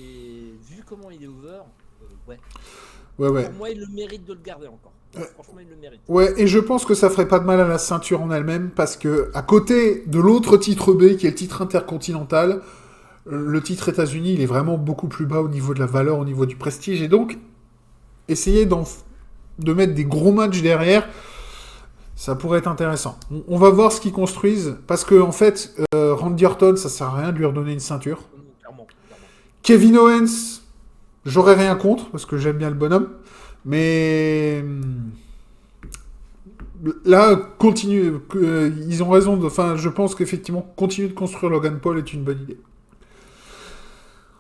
Et vu comment il est over, ouais. Ouais. Pour moi, il le mérite de le garder encore. Franchement, il le mérite. Ouais, et je pense que ça ferait pas de mal à la ceinture en elle-même, parce que à côté de l'autre titre B, qui est le titre intercontinental, le titre États-Unis, il est vraiment beaucoup plus bas au niveau de la valeur, au niveau du prestige, et donc essayer de mettre des gros matchs derrière, ça pourrait être intéressant. On va voir ce qu'ils construisent, parce que en fait, Randy Orton, ça sert à rien de lui redonner une ceinture. Clairement. Kevin Owens, j'aurais rien contre, parce que j'aime bien le bonhomme, mais là, continue. Ils ont raison. Enfin, je pense qu'effectivement, continuer de construire Logan Paul est une bonne idée.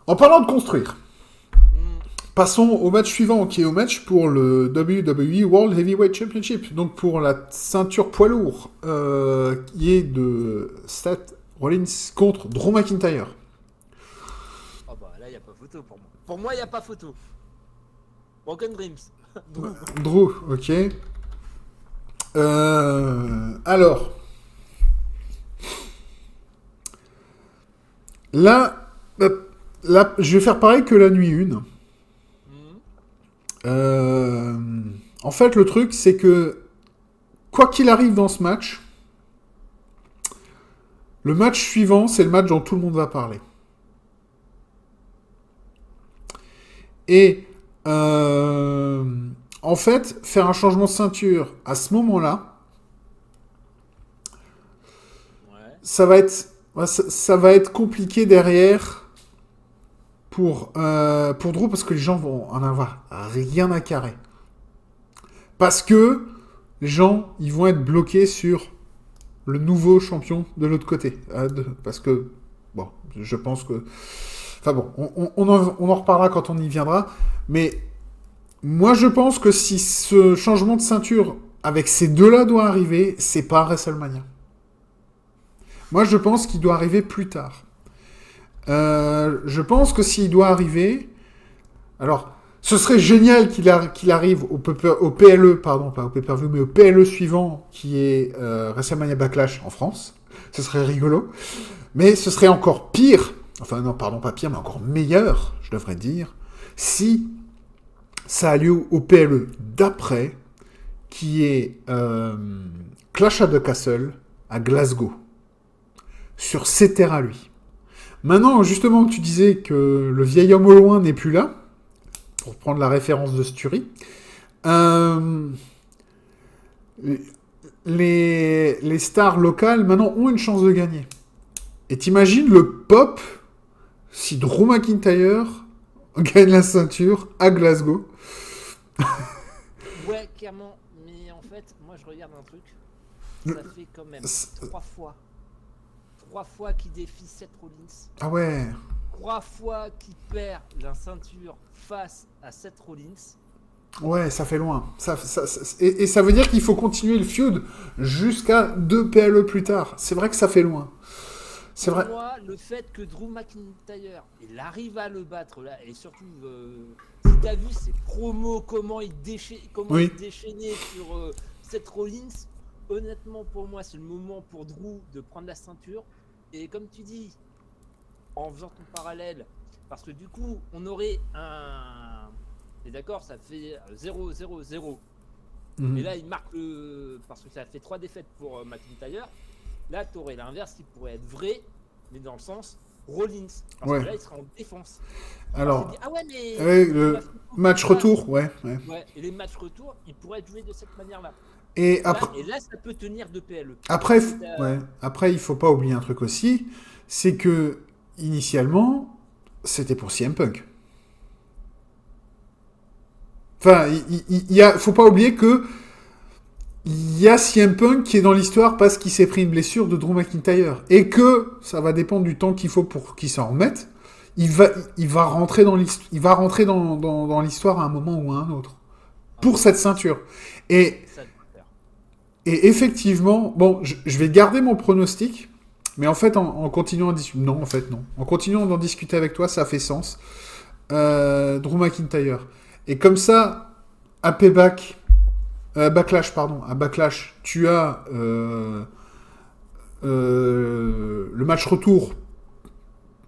En parlant de construire, passons au match suivant, qui est au match pour le WWE World Heavyweight Championship, donc pour la ceinture poids lourd, qui est de Seth Rollins contre Drew McIntyre. Ah bah là, il n'y a pas photo pour moi. Pour moi, il n'y a pas photo. Broken Dreams. Drew, ok. Alors, là, je vais faire pareil que la nuit 1. En fait, le truc, c'est que, quoi qu'il arrive dans ce match, Le match suivant, c'est le match dont tout le monde va parler. Et en fait, faire un changement de ceinture à ce moment-là, Ouais. ça va être compliqué derrière pour Drew parce que les gens vont en avoir rien à carrer. Parce que les gens, ils vont être bloqués sur le nouveau champion de l'autre côté. Parce que, bon, je pense que... Enfin bon, on en reparlera quand on y viendra. Mais moi, je pense que si ce changement de ceinture avec ces deux-là doit arriver, c'est pas à WrestleMania. Moi, je pense qu'il doit arriver plus tard. Je pense que s'il doit arriver... Alors, ce serait génial qu'il arrive au PLE, pardon, pas au pay-per-view, mais au PLE suivant, qui est WrestleMania Backlash en France. Ce serait rigolo. Mais ce serait encore pire, enfin non, pardon, pas pire, mais encore meilleur, je devrais dire, si ça a lieu au PLE d'après, qui est Clash at the Castle à Glasgow, sur ses terres à lui. Maintenant, justement, tu disais que le vieil homme au loin n'est plus là, pour prendre la référence de Stury. Les stars locales, maintenant, ont une chance de gagner. Et t'imagines le pop si Drew McIntyre gagne la ceinture à Glasgow. Ouais, clairement. Mais en fait, moi, je regarde un truc. Ça fait quand même 3 fois qu'il défie Seth Rollins. Ah ouais. 3 fois qu'il perd la ceinture face à Seth Rollins. Ouais, ça fait loin. Et ça veut dire qu'il faut continuer le feud jusqu'à 2 PLE plus tard. C'est vrai que ça fait loin. C'est vrai. Pour moi, le fait que Drew McIntyre, il arrive à le battre là, et surtout, si t'as vu ses promos, comment il déchaînait sur Seth Rollins, honnêtement, pour moi, c'est le moment pour Drew de prendre la ceinture. Et comme tu dis, en faisant ton parallèle, parce que du coup, on aurait un... Et d'accord, ça fait 0-0-0. Et là, il marque le... Parce que ça fait 3 défaites pour McIntyre. Là, tu aurais l'inverse qui pourrait être vrai, mais dans le sens Rollins. Parce que là, il sera en défense. Alors, dit, ah ouais, mais le match retour, ouais. Et les matchs retour, ils pourraient être joués de cette manière-là. Et là, ça peut tenir de PLE. Après, il faut pas oublier un truc aussi, c'est que initialement, c'était pour CM Punk. Enfin, faut pas oublier que il y a CM Punk qui est dans l'histoire parce qu'il s'est pris une blessure de Drew McIntyre. Et que ça va dépendre du temps qu'il faut pour qu'il s'en remette. Il va rentrer dans l'histoire à un moment ou à un autre. Pour cette ceinture. Et effectivement, bon, je vais garder mon pronostic. Mais en fait, en continuant à discuter... Non, en fait, non. En continuant d'en discuter avec toi, ça fait sens. Drew McIntyre. Et comme ça, à Payback... Backlash, tu as le match retour,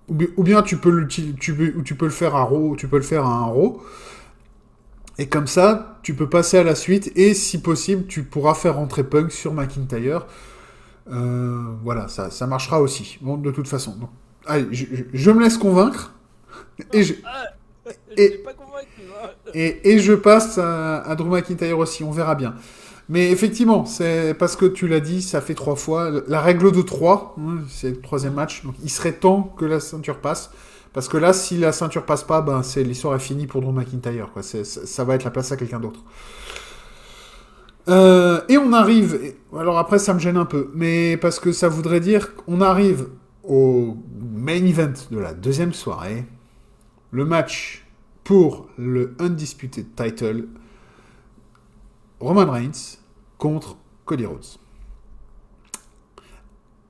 ou bien tu peux le faire à Raw, tu peux le faire à un Raw, et comme ça, tu peux passer à la suite, et si possible, tu pourras faire rentrer Punk sur McIntyre. Voilà, ça marchera aussi, bon, de toute façon. Donc, allez, je me laisse convaincre, et je passe à Drew McIntyre aussi, on verra bien. Mais effectivement, c'est parce que tu l'as dit, ça fait 3 fois. La règle de 3, c'est le 3e match. Donc il serait temps que la ceinture passe. Parce que là, si la ceinture passe pas, ben, l'histoire est finie pour Drew McIntyre. Quoi. Ça va être la place à quelqu'un d'autre. Et on arrive... Alors après, ça me gêne un peu. Mais parce que ça voudrait dire qu'on arrive au main event de la 2e soirée. Le match... pour le Undisputed Title, Roman Reigns contre Cody Rhodes.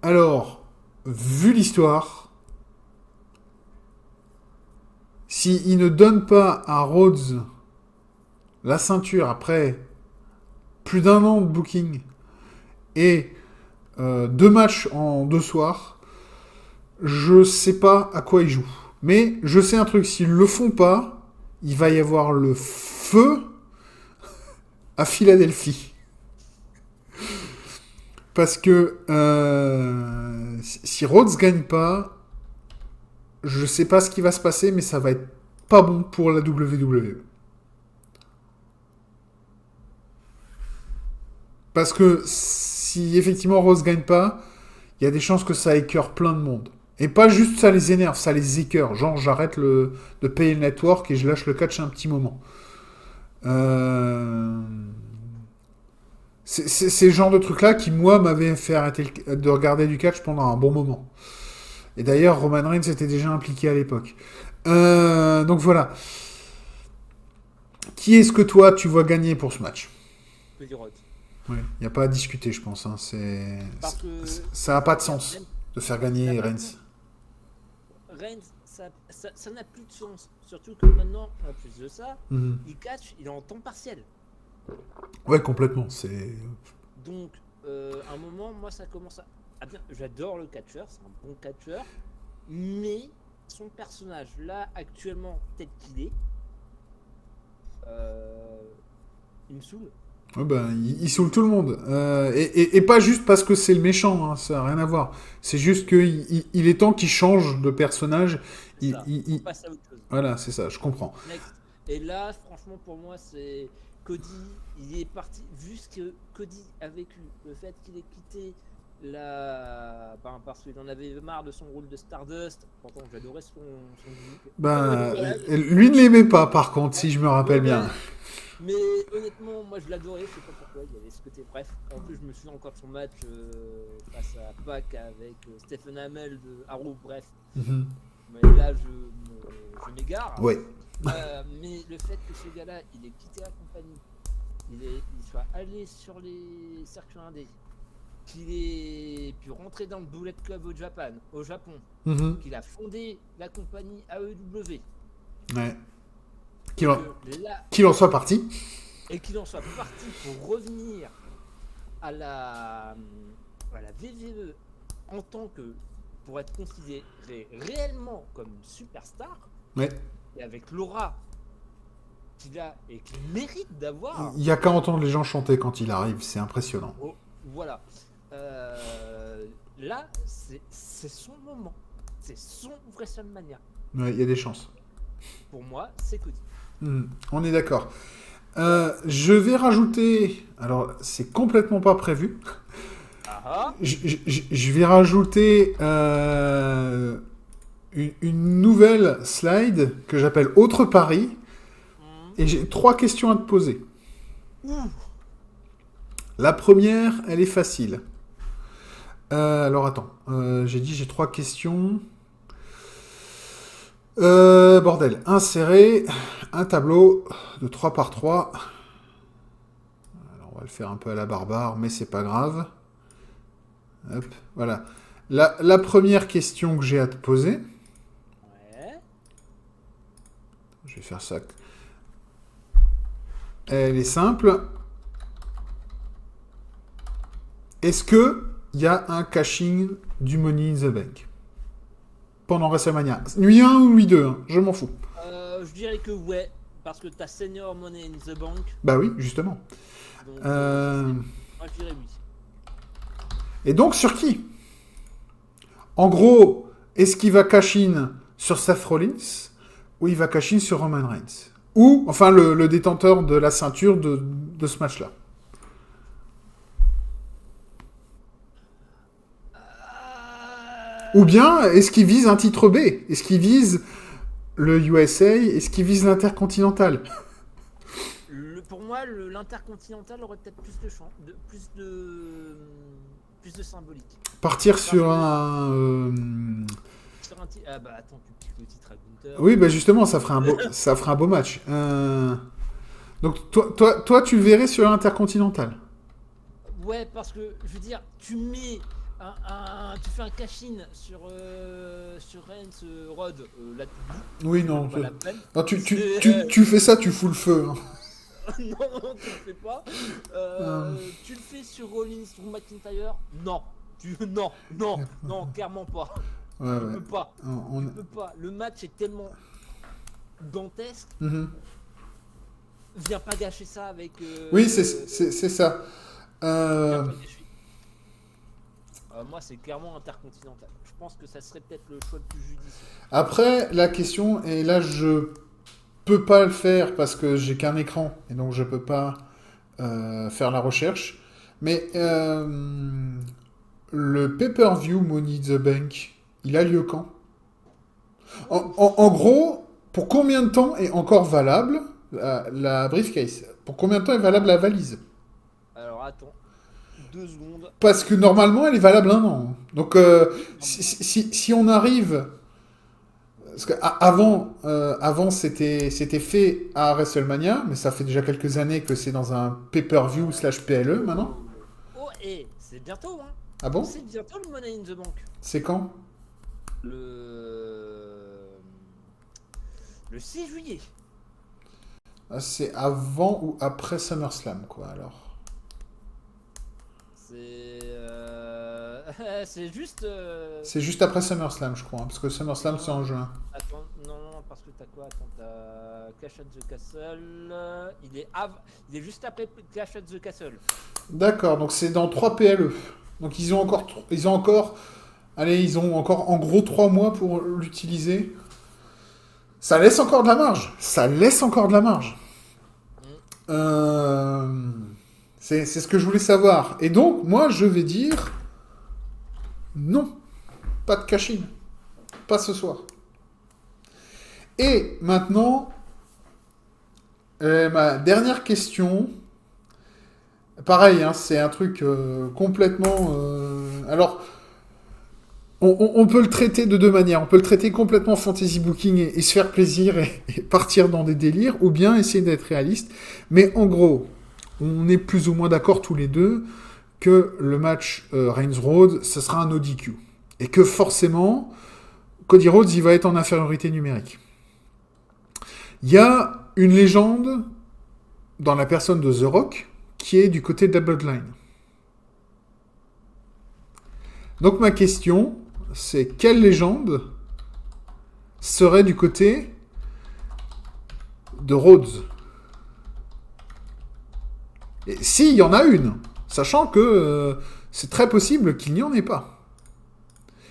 Alors, vu l'histoire, s'il ne donne pas à Rhodes la ceinture après plus d'1 an de booking et 2 matchs en 2 soirs, je sais pas à quoi il joue. Mais je sais un truc, s'ils le font pas, il va y avoir le feu à Philadelphie. Parce que si Rhodes gagne pas, je sais pas ce qui va se passer, mais ça va être pas bon pour la WWE. Parce que si effectivement Rhodes gagne pas, il y a des chances que ça écœure plein de monde. Et pas juste ça les énerve, ça les écœure. Genre, j'arrête de payer le network et je lâche le catch un petit moment. Euh... C'est le genre de truc-là qui, moi, m'avait fait arrêter de regarder du catch pendant un bon moment. Et d'ailleurs, Roman Reigns était déjà impliqué à l'époque. Donc voilà. Qui est-ce que toi, tu vois gagner pour ce match? Cody Rhodes. Il n'y a pas à discuter, je pense. Hein. Parce que Ça n'a pas de sens de faire gagner Reigns. Reigns, ça n'a plus de sens. Surtout que maintenant, en plus de ça, il catch, il est en temps partiel. Ouais, complètement. C'est... Donc, à un moment, moi, ça commence à bien. J'adore le catcheur, c'est un bon catcheur, mais son personnage, là, actuellement, tel qu'il est, il me saoule. Ouais, ben, il saoule tout le monde. Et pas juste parce que c'est le méchant, hein, ça n'a rien à voir. C'est juste qu'il est temps qu'il change de personnage. Il passe à autre chose. Voilà, c'est ça, je comprends. Next. Et là, franchement, pour moi, c'est Cody, il est parti, vu ce que Cody a vécu, le fait qu'il ait quitté parce qu'il en avait marre de son rôle de Stardust. Pourtant, j'adorais son lui ne l'aimait pas, par contre, si je me rappelle bien. Mais honnêtement, moi je l'adorais, je sais pas pourquoi, il y avait ce côté bref. En plus, je me souviens encore de son match face à Pac avec Stephen Amell de Arrow, bref. Mais là, je m'égare. Ouais. Mais le fait que ce gars-là, il ait quitté la compagnie, il soit allé sur les circuits indés, qu'il ait pu rentrer dans le Bullet Club au Japon, qu'il a fondé la compagnie AEW. Ouais. Qu'il en soit parti. Et qu'il en soit parti pour revenir à la WWE en tant que, pour être considéré réellement comme une superstar. Ouais. Et avec l'aura qu'il a et qu'il mérite d'avoir. Il y a qu'à entendre les gens chanter quand il arrive, c'est impressionnant. Oh, voilà. Là, c'est son moment. C'est son WrestleMania. Ouais, il y a des chances. Pour moi, c'est Cody. On est d'accord. Je vais rajouter... Alors, c'est complètement pas prévu. Je vais rajouter une nouvelle slide que j'appelle Autre Paris. Et j'ai 3 questions à te poser. La première, elle est facile. Alors, attends. J'ai 3 questions. Bordel. Insérer un tableau de 3 par 3. Alors, on va le faire un peu à la barbare, mais c'est pas grave. Hop, voilà. La première question que j'ai à te poser. Ouais. Je vais faire ça. Elle est simple. Est-ce que il y a un cashing du Money in the Bank pendant WrestleMania? Nuit 1 ou nuit 2, hein, je m'en fous. Je dirais que ouais, parce que t'as Senior Money in the Bank. Bah oui, justement. Donc, moi je dirais oui. Et donc sur qui? En gros, est-ce qu'il va cash in sur Seth Rollins ou il va cash in sur Roman Reigns? Ou, enfin, le détenteur de la ceinture de ce match-là. Ou bien, est-ce qu'il vise un titre B? Est-ce qu'il vise le USA? Est-ce qu'il vise l'Intercontinental? Pour moi, l'Intercontinental aurait peut-être plus de chance, plus de symbolique. Partir sur un... Ah bah attends, tu piques le titre à Gunther. Oui, bah justement, ça fera un beau match. Donc, toi, tu le verrais sur l'Intercontinental? Ouais, parce que, je veux dire, tu mets tu fais un cash-in sur Reigns, Rod, là, oui, non. pas la peine. Non, tu fais ça, tu fous le feu. Hein. Non, tu le fais pas. Tu le fais sur Rollins ou McIntyre? Non. Non, clairement pas. Ouais, tu peux pas. Tu peux pas. Le match est tellement dantesque. Viens pas gâcher ça avec. Oui, c'est ça. Moi, c'est clairement Intercontinental. Je pense que ça serait peut-être le choix le plus judicieux. Après, la question, et là je peux pas le faire parce que j'ai qu'un écran, et donc je peux pas faire la recherche, mais le pay-per-view Money in the Bank, il a lieu quand? En gros, pour combien de temps est encore valable la briefcase? Pour combien de temps est valable la valise? Alors, attends. 2 secondes. Parce que normalement, elle est valable 1 an. Donc, Oui. si on arrive... Parce qu'avant, c'était fait à WrestleMania, mais ça fait déjà quelques années que c'est dans un pay-per-view slash PLE maintenant. Oh, et c'est bientôt, hein. Ah bon? C'est bientôt le Money in the Bank. C'est quand? Le... Le 6 juillet. Ah, c'est avant ou après SummerSlam, quoi, alors. C'est... c'est juste... C'est juste après SummerSlam, je crois, hein, parce que SummerSlam, c'est en juin. Attends, non, parce que t'as quoi? Attends, t'as Clash at the Castle. Il est juste après Clash at the Castle. D'accord, donc c'est dans 3 PLE. Donc ils ont encore en gros 3 mois pour l'utiliser. Ça laisse encore de la marge. Ça laisse encore de la marge. C'est ce que je voulais savoir. Et donc, moi, je vais dire non. Pas de cash-in. Pas ce soir. Et maintenant, ma dernière question. Pareil, hein, c'est un truc complètement... Alors, on peut le traiter de 2 manières. On peut le traiter complètement fantasy booking et se faire plaisir et partir dans des délires, ou bien essayer d'être réaliste. Mais en gros, on est plus ou moins d'accord tous les deux que le match Reigns-Rhodes, ce sera un ODQ. Et que forcément, Cody Rhodes, il va être en infériorité numérique. Il y a une légende dans la personne de The Rock qui est du côté de la Bloodline. Donc ma question, c'est quelle légende serait du côté de Rhodes? Et s'il y en a une, sachant que c'est très possible qu'il n'y en ait pas.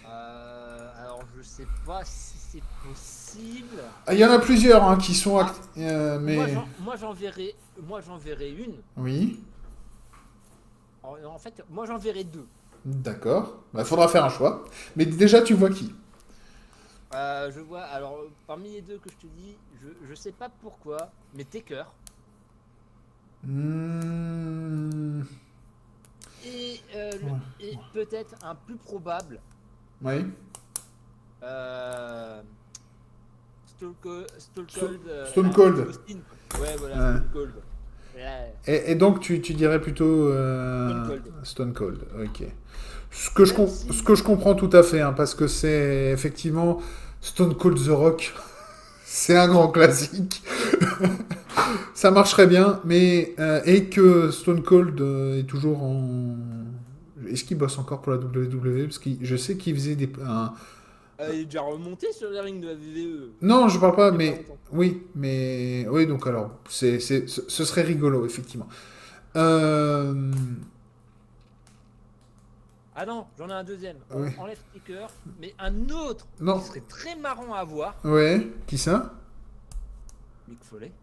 Alors, je sais pas si c'est possible. Il y en a plusieurs hein, qui sont... mais... Moi, j'en verrai une. Oui. En fait, moi, j'en verrai 2. D'accord. Bah, faudra faire un choix. Mais déjà, tu vois qui? Je vois, alors, parmi les 2 que je te dis, je sais pas pourquoi, mais Taker. Et, et peut-être un plus probable. Oui. Stone Cold. Ouais, voilà, Stone Cold. Et donc, tu dirais plutôt Stone Cold. Ok. Ce que je comprends tout à fait, hein, parce que c'est effectivement Stone Cold The Rock. C'est un grand classique. Ça marcherait bien, mais... et que Stone Cold est toujours en... Est-ce qu'il bosse encore pour la WWE? Parce que je sais qu'il faisait il est déjà remonté sur les rings de la WWE. Non, je parle pas, mais... Oui, mais... Oui, donc alors, ce serait rigolo, effectivement. Ah non, j'en ai un deuxième. Ouais. Enlève Taker, mais un autre Non. qui serait très marrant à voir. Ouais, qui ça? Mick Foley.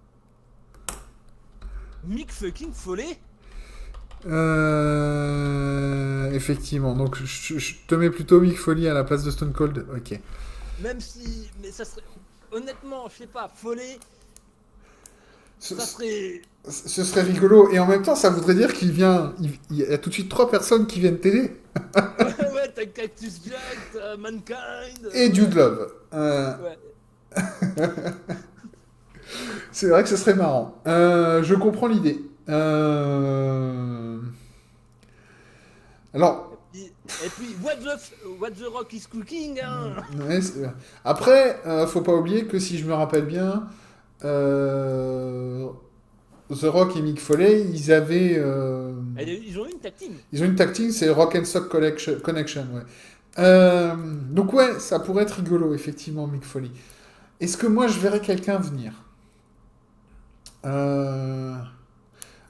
Mick fucking Foley. Effectivement, donc je te mets plutôt Mick Foley à la place de Stone Cold. Ok. Même si... Mais ça serait... Honnêtement, je sais pas, Foley... Ça serait... Ce serait rigolo, et en même temps, ça voudrait dire qu'il vient... Il y a tout de suite 3 personnes qui viennent t'aider. Ouais, t'as Cactus Jack, t'as Mankind... Et Jude Love. Ouais. C'est vrai que ce serait marrant. Je comprends l'idée. Alors... Et puis what the Rock is cooking, hein. Ouais, après, faut pas oublier que si je me rappelle bien... The Rock et Mick Foley, ils avaient... Ils ont une tag team. Ils ont une tag team, c'est Rock and Sock Connection, ouais. Donc ouais, ça pourrait être rigolo, effectivement, Mick Foley. Est-ce que moi, je verrais quelqu'un venir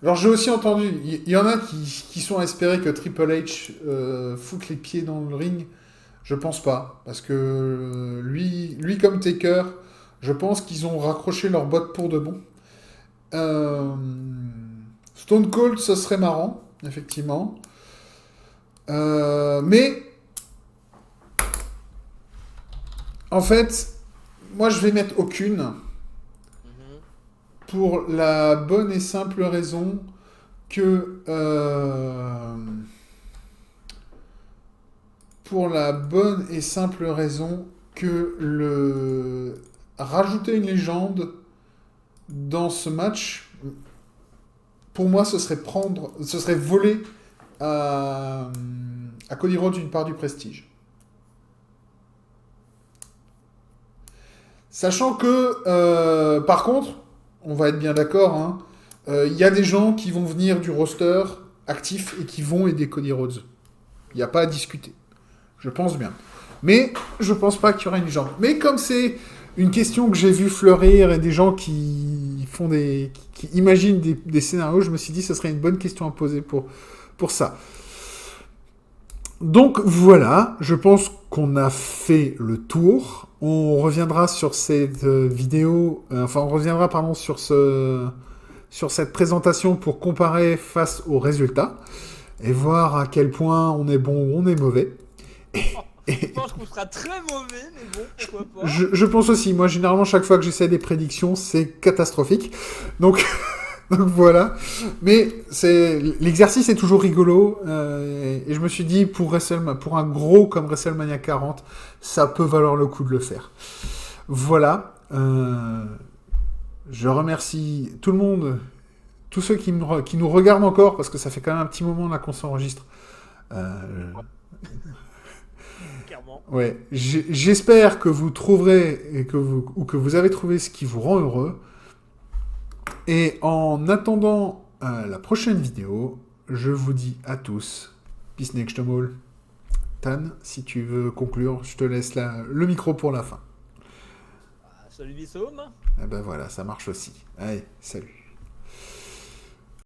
Alors j'ai aussi entendu, il y en a qui sont à espérer que Triple H foute les pieds dans le ring. Je pense pas, parce que lui comme Taker, je pense qu'ils ont raccroché leurs bottes pour de bon. Euh, Stone Cold, ça serait marrant, effectivement. Mais en fait, moi je vais mettre aucune Mhm. pour la bonne et simple raison que pour la bonne et simple raison que le rajouter une légende dans ce match, pour moi, ce serait voler à Cody Rhodes une part du prestige. Sachant que, par contre, on va être bien d'accord, hein, il y a des gens qui vont venir du roster actif et qui vont aider Cody Rhodes. Il n'y a pas à discuter. Je pense bien. Mais je pense pas qu'il y aura une légende. Mais comme c'est une question que j'ai vu fleurir et des gens qui font qui imaginent des scénarios, je me suis dit que ce serait une bonne question à poser pour ça. Donc voilà, je pense qu'on a fait le tour. On reviendra sur cette vidéo, on reviendra pardon sur cette présentation pour comparer face aux résultats et voir à quel point on est bon ou on est mauvais. Je pense qu'on sera très mauvais, mais bon, pourquoi pas. Je pense aussi. Moi, généralement, chaque fois que j'essaie des prédictions, c'est catastrophique. Donc, donc voilà. Mais l'exercice est toujours rigolo. Et je me suis dit, pour un gros comme WrestleMania 40, ça peut valoir le coup de le faire. Voilà. Je remercie tout le monde, tous ceux qui nous regardent encore, parce que ça fait quand même un petit moment là qu'on s'enregistre. Clairement. Ouais, j'espère que vous trouverez ou que vous avez trouvé ce qui vous rend heureux. Et en attendant la prochaine vidéo, je vous dis à tous, peace next all. Tan, si tu veux conclure, je te laisse le micro pour la fin. Salut Bissaume. Et ben voilà, ça marche aussi. Allez, salut.